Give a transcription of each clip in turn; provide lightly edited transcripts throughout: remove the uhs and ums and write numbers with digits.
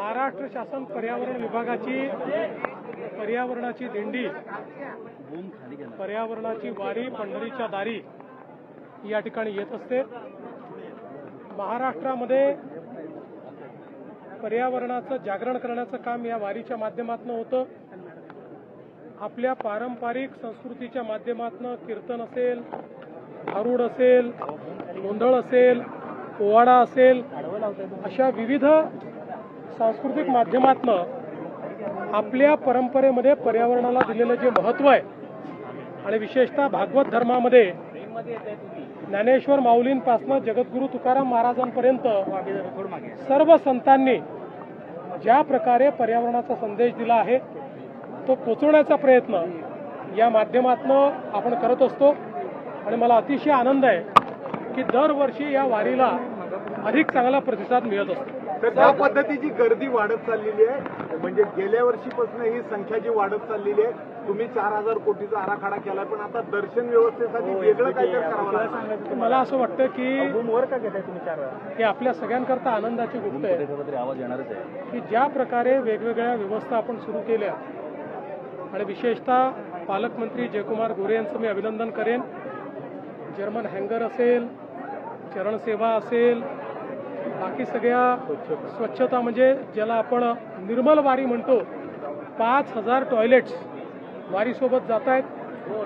महाराष्ट्र शासन पर्यावरण विभागाची पर्यावरणाची दिंडी, पर्यावरणाची वारी पंढरीच्या दारी या ठिकाणी येत असते। महाराष्ट्रामध्ये पर्यावरणाचं जागरण करण्याचं काम या वारीच्या माध्यमातून होतं। आपल्या पारंपरिक संस्कृतीच्या माध्यमातून कीर्तन असेल, भारुड असेल, गोंधळ असेल, पोवाडा असेल, अशा विविध सांस्कृतिक माध्यमातून आपल्या परंपरेमध्ये पर्यावरणाला दिलेलं जे महत्त्व आहे आणि विशेषतः भागवत धर्मामध्ये ज्ञानेश्वर माऊलींपासून जगद्गुरू तुकाराम महाराजांपर्यंत सर्व संतांनी ज्या प्रकारे पर्यावरणाचा संदेश दिला आहे तो पोचवण्याचा प्रयत्न या माध्यमातून आपण करत असतो। आणि मला अतिशय आनंद आहे की दरवर्षी या वारीला अधिक चांगला प्रतिसाद मिळत असतो। तर त्या पद्धतीची गर्दी वाढत चाललेली आहे, म्हणजे गेल्या वर्षीपासून ही संख्या जी वाढत चाललेली आहे। तुम्ही 4000 कोटीचा आराखडा केला, पण आता दर्शन व्यवस्थेसाठी वेगळं काहीतरी करावं लागतं। मला असं वाटतं की हे आपल्या सगळ्यांकरता आनंदाची गोष्ट आहे की ज्या प्रकारे वेगवेगळ्या व्यवस्था आपण सुरू केल्या आणि विशेषतः पालकमंत्री जयकुमार गोरे यांचं मी अभिनंदन करेन। जर्मन हँगर असेल, चरणसेवा असेल, बाकी सगळ्या स्वच्छता म्हणजे ज्याला आपण निर्मल वारी म्हणतो, 5000 टॉयलेट्स वारीसोबत जात आहेत,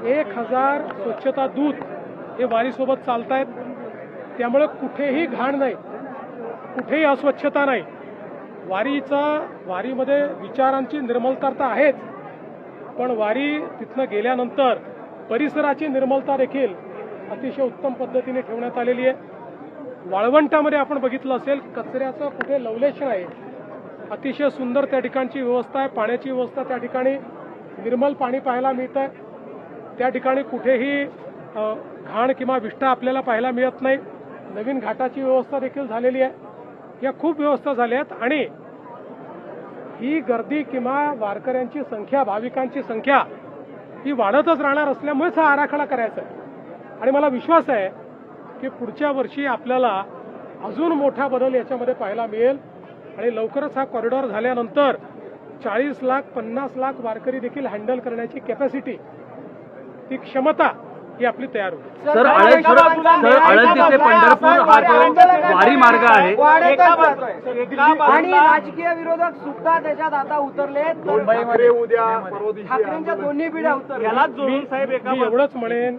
1000 स्वच्छता दूत हे वारीसोबत चालत आहेत। त्यामुळे कुठेही घाण नाही, कुठेही अस्वच्छता नाही। वारीमध्ये विचारांची निर्मलता तर आहेच, पण वारी तिथनं गेल्यानंतर परिसराची निर्मलता देखील अतिशय उत्तम पद्धतीने ठेवण्यात आलेली आहे। वाळवंटामध्ये आपण बघितलं असेल, कचऱ्याचं कुठे लवलेश नाही, अतिशय सुंदर त्या ठिकाणची व्यवस्था आहे। पाण्याची व्यवस्था त्या ठिकाणी निर्मल पाणी पाहायला मिळतं आहे, त्या ठिकाणी कुठेही घाण किंवा विष्ठा आपल्याला पाहायला मिळत नाही। नवीन घाटाची व्यवस्था देखील झालेली आहे, या खूप व्यवस्था झाल्या आहेत। आणि ही गर्दी किंवा वारकऱ्यांची संख्या, भाविकांची संख्या ही वाढतच राहणार असल्यामुळेच हा आराखडा करायचा आहे। आणि मला विश्वास आहे की पुढच्या वर्षी आपल्याला अजून मोठा बदल याच्यामध्ये पाहायला मिळेल आणि लवकरच हा कॉरिडॉर झाल्यानंतर 40 लाख 50 लाख वारकरी देखील हँडल करण्याची कॅपॅसिटी, ती क्षमता ही आपली तयार होईल। सर, आळंदी ते पंढरपूर हा जो वारी मार्ग आहे आणि राजकीय विरोधक सुद्धा त्याच्यात आता उतरले। मुंबईमध्ये उद्या परवा दिवशी ठाकरेंच्या दोन्ही पिढ्या उतरल्या। मी एवढंच म्हणेन,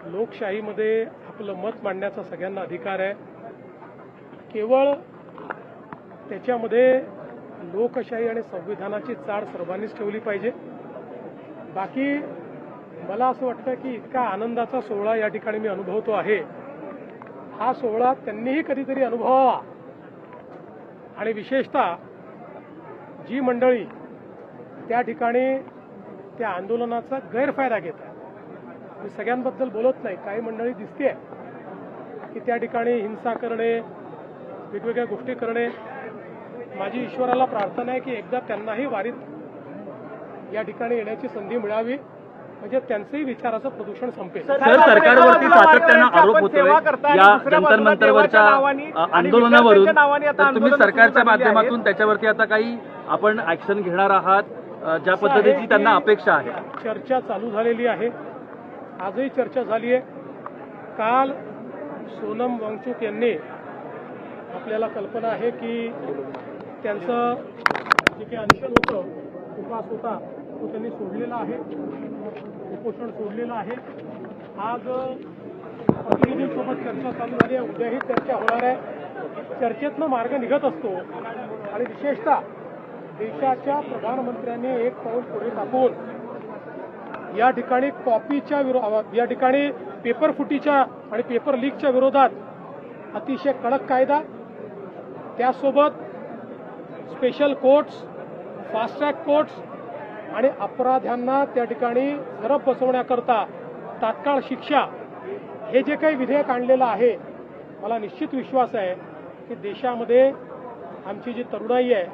लोकशाहीमध्ये आपलं मत मांडण्याचा सगळ्यांना अधिकार आहे। केवळ त्याच्यामध्ये लोकशाही आणि संविधानाची चाड सर्वांनीच ठेवली पाहिजे। बाकी मला असं वाटतं की इतका आनंदाचा सोहळा या ठिकाणी मी अनुभवतो आहे, हा सोहळा त्यांनीही कधीतरी अनुभवावा। आणि विशेषतः जी मंडळी त्या ठिकाणी त्या आंदोलनाचा गैरफायदा घेत आहे, मी सगळ्यांबद्दल बोलत नाही, काही मंडळी दिसते की त्या ठिकाणी हिंसा करणे, वेगवेगळ्या गोष्टी करणे। माझी ईश्वराला प्रार्थना आहे की एकदा त्यांनाही वारीत या ठिकाणी येण्याची संधी मिळावी, म्हणजे त्यांचंही विचाराचं प्रदूषण संपेल। सर, सरकारवरती सातत्यानं आरोप होतोय या जंतर मंतरवरच्या आंदोलनावरून, तर तुम्ही सरकारच्या माध्यमातून त्याच्यावरती आता काही आपण ऍक्शन घेणार आहात, ज्या पद्धतीची त्यांना अपेक्षा आहे? चर्चा चालू झालेली आहे, आजही चर्चा झाली आहे। काल सोनम वांगचुक यांनी, आपल्याला कल्पना आहे की त्यांचं जे काही अनशन होतं, उपवास होता, तो त्यांनी सोडलेला आहे, उपोषण सोडलेलं आहे। आज प्रतिनिधींसोबत चर्चा चालू झाली आहे, उद्याही चर्चा होणार आहे। चर्चेतनं मार्ग निघत असतो आणि विशेषतः देशाच्या प्रधानमंत्र्यांनी एक पाऊल पुढे टाकून या ठिकाणी कॉपीच्या या ठिकाणी पेपर फुटीच्या आणि पेपर लीकच्या विरोधात अतिशय कडक कायदा, त्यासोबत special courts, fast track courts आणि अपराध्यांना त्या ठिकाणी झडप बसवण्याकरता तात्काळ शिक्षा, हे जे काही विधेयक आणलेलं आहे, मला निश्चित विश्वास आहे की देशामध्ये आमची जी तरुणाई आहे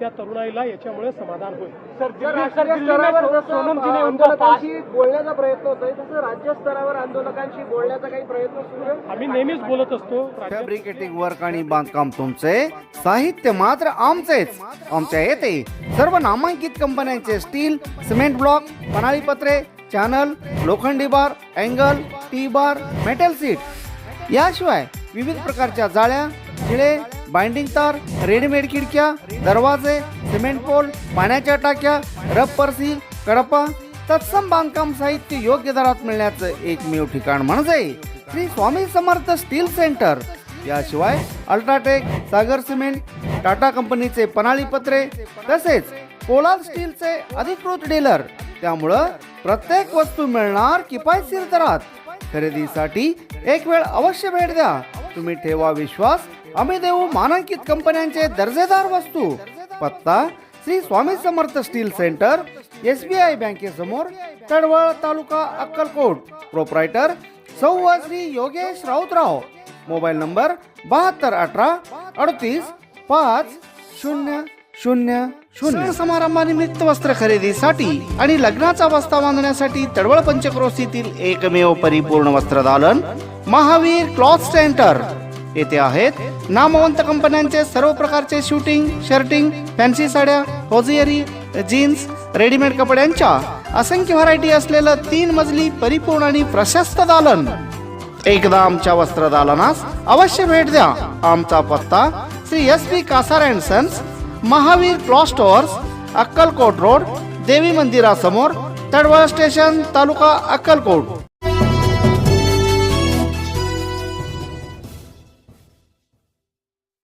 त्या तरुणाईला याच्यामुळे समाधान होईल. राष्ट्रीय स्तरावर जसं आंदोलकांशी बोलण्याचा प्रयत्न होतोय तसं राज्य स्तरावर आंदोलकांशी बोलण्याचा काही प्रयत्न सुरू आहे. आम्ही नेहमीच बोलत असतो. फॅब्रिकेटिंग वर्क आणि बांधकाम तुमचे, साहित्य मात्र आमचेच. आमच्या येथे सर्व नामांकित कंपन्यांचे स्टील, सिमेंट ब्लॉक, पन्हाळी पत्रे, चॅनल, लोखंडी bar, angle, T bar, metal sheet याशिवाय विविध प्रकारच्या जाळ्या, खिळे, बाइंडिंग तार, रेडीमेड खिडक्या, दरवाजे, सिमेंट पोल, पाण्याच्या टाक्या, रबर सील, कडपा, तत्सम बांधकाम साहित्य योग्य दरात मिळण्याचं एकमेव ठिकाण म्हणजे श्री स्वामी समर्थ स्टील सेंटर. याशिवाय अल्ट्राटेक, सागर सिमेंट, टाटा कंपनीचे पन्हाळी पत्रे तसेच पोलाद स्टीलचे अधिकृत डीलर. त्यामुळं प्रत्येक वस्तू मिळणार किफायतशीर दरात. खरेदीसाठी एक वेळ अवश्य भेट द्या. तुम्ही ठेवा विश्वास, आम्ही देऊ मानांकित कंपन्यांचे दर्जेदार वस्तू. पत्ता Shri Swami Samarth steel centre, SBI बँकेसमोर, तडवळ, तालुका अक्कलकोट. प्रोप्रायटर सौ श्री योगेश राऊतराव. Mobile number 7218 38 5000. सण समारंभानिमित्त वस्त्र खरेदीसाठी आणि लग्नाचा बस्ता बांधण्यासाठी तडवळ पंचक्रोशीतील एकमेव परिपूर्ण वस्त्रदालन महावीर क्लॉथ सेंटर. येथे आहेत नामवंत कंपन्यांचे सर्व प्रकारचे शूटिंग, शर्टिंग, फॅन्सी साड्या, होजियरी, जीन्स, रेडीमेड कपड्यांच्या असंख्य व्हरायटी असलेलं 3 मजली परिपूर्ण आणि प्रशस्त दालन. एकदा आमच्या वस्त्रदालनास अवश्य भेट द्या. आमचा पत्ता Shri SP Kasar and sons, Mahavir cloth stores, Akkalkot road, Devi मंदिरासमोर, तडवळ स्टेशन, तालुका अक्कलकोट.